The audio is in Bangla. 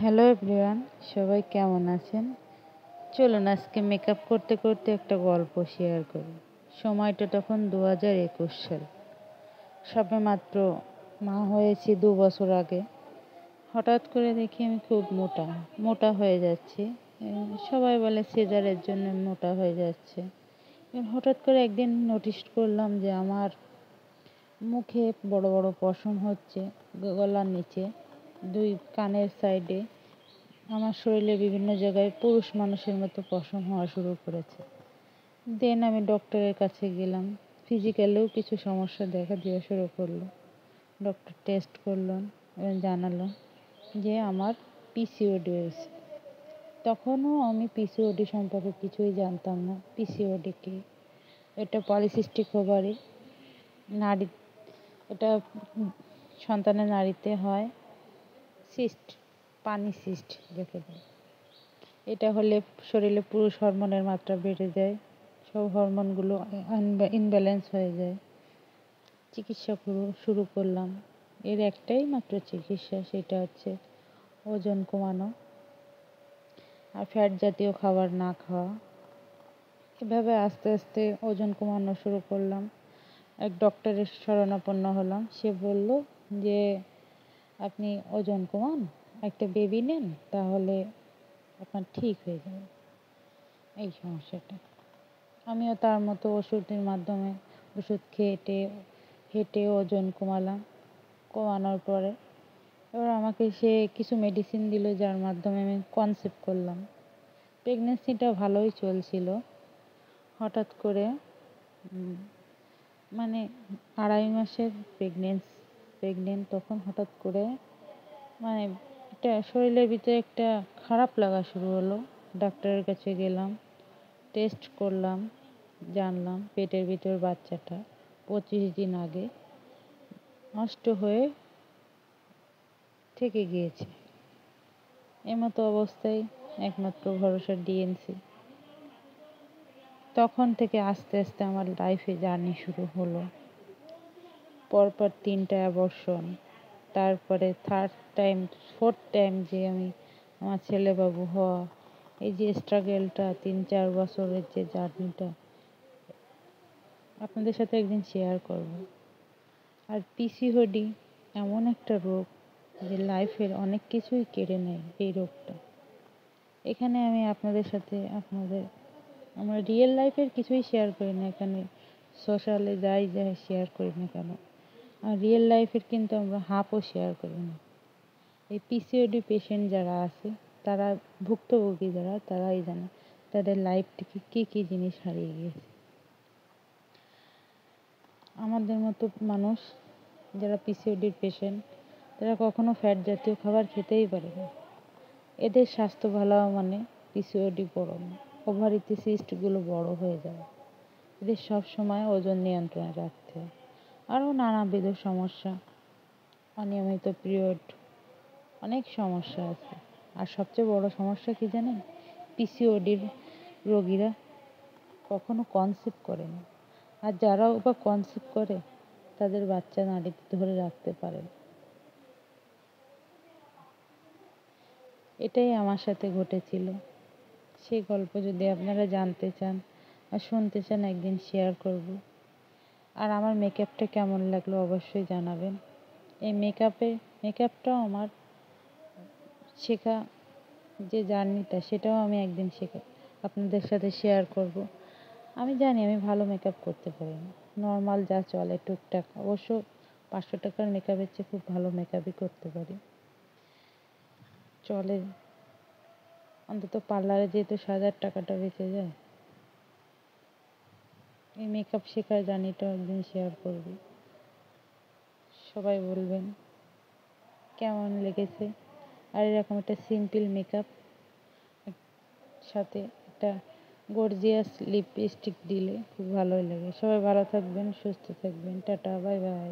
হ্যালো এভরিওয়ান, সবাই কেমন আছেন? চলুন আজকে মেকআপ করতে করতে একটা গল্প শেয়ার করি। সময়টা তখন 2021 সাল। সবে মাত্র মা হয়েছি 2 বছর আগে। হঠাৎ করে দেখি আমি খুব মোটা মোটা হয়ে যাচ্ছি। সবাই বলে সিজারের জন্য মোটা হয়ে যাচ্ছে। হঠাৎ করে একদিন নোটিস করলাম যে আমার মুখে বড় বড় পশম হচ্ছে, গলার নিচে, 2 কানের সাইডে, আমার শরীরে বিভিন্ন জায়গায় পুরুষ মানুষের মতো পশম হওয়া শুরু করেছে। দেন আমি ডক্টরের কাছে গেলাম। ফিজিক্যালেও কিছু সমস্যা দেখা দেওয়া শুরু করলো। ডক্টর টেস্ট করলেন এবং জানালো যে আমার পিসিওডি হয়েছে। তখনও আমি পিসিওডি সম্পর্কে কিছুই জানতাম না। পিসিওডি কি? এটা পলিসিস্টিক ওভারি, নারী, এটা সন্তানের নাড়িতে হয় সিস্ট, পানি সিস্ট যাকে বলে। এটা হলে শরীরে পুরুষ হরমোনের মাত্রা বেড়ে যায়, সব হরমোনগুলো ইনব্যালেন্স হয়ে যায়। চিকিৎসা শুরু করলাম। এর একটাই মাত্র চিকিৎসা, সেটা হচ্ছে ওজন কমানো আর ফ্যাট জাতীয় খাবার না খাওয়া। এভাবে আস্তে আস্তে ওজন কমানো শুরু করলাম। এক ডক্টরের শরণাপন্ন হলাম। সে বলল যে আপনি ওজন কমান, একটা বেবি নেন, তাহলে আপনার ঠিক হয়ে যাবে এই সমস্যাটা। আমিও তার মতো ওষুধের মাধ্যমে ওষুধ খেয়ে হেঁটে ওজন কমালাম। কমানোর পরে এবার আমাকে সে কিছু মেডিসিন দিল, যার মাধ্যমে আমি কনসিভ করলাম। প্রেগনেন্সিটা ভালোই চলছিল। হঠাৎ করে মানে 2.5 মাসের প্রেগনেন্ট তখন হঠাৎ করে মানে একটা শরীরের ভিতরে একটা খারাপ লাগা শুরু হলো। ডাক্তারের কাছে গেলাম, টেস্ট করলাম, জানলাম পেটের ভিতর বাচ্চাটা 25 দিন আগে নষ্ট হয়ে থেকে গিয়েছে। এমতো অবস্থায় একমাত্র ভরসা ডিএনসি। তখন থেকে আস্তে আস্তে আমার লাইফে জার্নি শুরু হলো। পরপর 3টা অ্যাবর্শন, তারপরে ফোর্থ টাইম যে আমি আমার ছেলে বাবু হওয়া, এই যে স্ট্রাগেলটা 3-4 বছরের যে জার্নিটা আপনাদের সাথে একদিন শেয়ার করব। আর পিসিওডি এমন একটা রোগ যে লাইফের অনেক কিছুই কেড়ে নেয় এই রোগটা। এখানে আমি আপনাদের সাথে আমরা রিয়েল লাইফের কিছুই শেয়ার করি না, এখানে সোশ্যালে যাই শেয়ার করি না কেন, আর রিয়েল লাইফের কিন্তু আমরা হাফও শেয়ার করি না। এই পিসিওডি পেশেন্ট যারা আছে, তারা ভুক্তভোগী যারা, তারাই জানে তাদের লাইফ থেকে কী কী জিনিস হারিয়ে গিয়েছে। আমাদের মতো মানুষ যারা পিসিওডির পেশেন্ট, তারা কখনো ফ্যাট জাতীয় খাবার খেতেই পারে না। এদের স্বাস্থ্য ভালো মানে পিসিওডি বড় না, ওভারিতে সিস্টগুলো বড় হয়ে যায়। এদের সব সময় ওজন নিয়ন্ত্রণে রাখতে হয়। আরও নানাবিধ সমস্যা, অনিয়মিত পিরিয়ড, অনেক সমস্যা আছে। আর সবচেয়ে বড় সমস্যা কি জানেন? পিসিওডির রোগীরা কখনো কনসিভ করে না। আর যারাও বা কনসিভ করে, তাদের বাচ্চা নাড়িতে ধরে রাখতে পারে না। এটাই আমার সাথে ঘটেছিল। সেই গল্প যদি আপনারা জানতে চান আর শুনতে চান, একদিন শেয়ার করব। আর আমার মেকআপটা কেমন লাগলো অবশ্যই জানাবেন। এই মেকআপটাও আমার শেখা যে জার্নিটা, সেটাও আমি একদিন আপনাদের সাথে শেয়ার করব। আমি জানি আমি ভালো মেকআপ করতে পারি না, নর্মাল যা চলে টুকটাক, অবশ্য 500 টাকার মেকআপের চেয়ে খুব ভালো মেকআপই করতে পারি, চলে। অন্তত পার্লারে যেহেতু 1000 টাকাটা বেঁচে যায়। এই মেকআপ শেখার জার্নিটাও একদিন শেয়ার করব। সবাই বলবেন কেমন লেগেছে। আর এরকম একটা সিম্পল মেকআপ সাথে একটা গর্জিয়াস লিপস্টিক দিলে খুব ভালোই লাগে। সবাই ভালো থাকবেন, সুস্থ থাকবেন। Tata, bye bye.